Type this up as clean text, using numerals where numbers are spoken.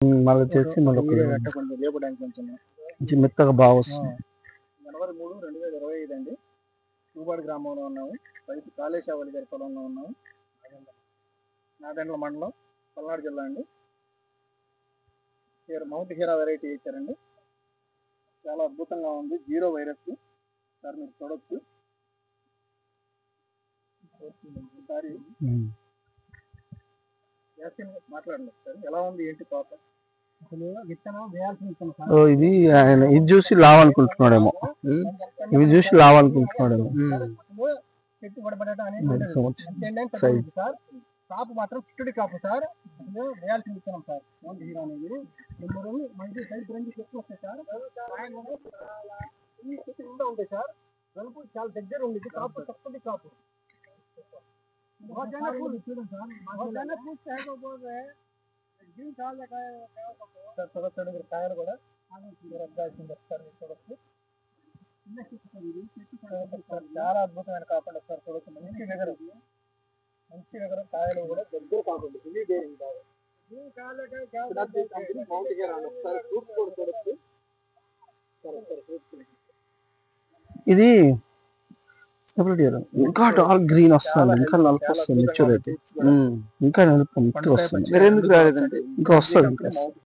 మళ్ళీ చేసి మళ్ళీ లేపడానికి కొంచెం మెత్తగా బాగా వస్తుంది. జనవరి 3, 2025 అండి. చూబాడి గ్రామంలో ఉన్నాము. రైతు కాళేశ్వరి గారి పొలంలో ఉన్నాము. నాదెండ్ల మండలం, పల్నాడు జిల్లా అండి. మౌంట్ హీరా వెరైటీ ఇచ్చారండి. చాలా అద్భుతంగా ఉంది. 0 వైరస్ సార్, మీరు చూడొచ్చు. ఒకసారి మాట్లాడండి సార్, ఎలా ఉంది ఏంటి పాప? విత్తనం వేయాల్సిన ఇది ఆయన ఇది చూసి లావాలనుకుంటున్నాడేమో, ఇవి చూసి లావాలనుకుంటున్నాడేమో. సార్ కాపు మాత్రం చుట్టడి కాపు సార్, వేయాల్సిన విత్తనం సార్. మౌంట్ హీరా అనేది మంచి సైడ్ రంగు ఎక్కువ వస్తాయి సార్. ఈ చెట్టు నిండా ఉంటాయి సార్. గలుపు చాలా దగ్గర ఉండేది. కాపు తక్కువ కాపు. చూడండి సార్, చూడొచ్చండి మీరు కాయలు కూడా చూడొచ్చు. చాలా అద్భుతమైన కాకుండా సార్, చూడొచ్చు. మంచి వెగరు, కాయలు కూడా దగ్గర కాకుండా ఇది బేరింగ్ బాగా. ఇది ఇంకా డార్క్ గ్రీన్ వస్తుంది, ఇంకా నలుపు వస్తుంది. మెచ్యూర్ అయితే ఇంకా నలుపు వస్తుంది. మీరు ఎందుకు రాలేదండి? ఇంకా వస్తుంది.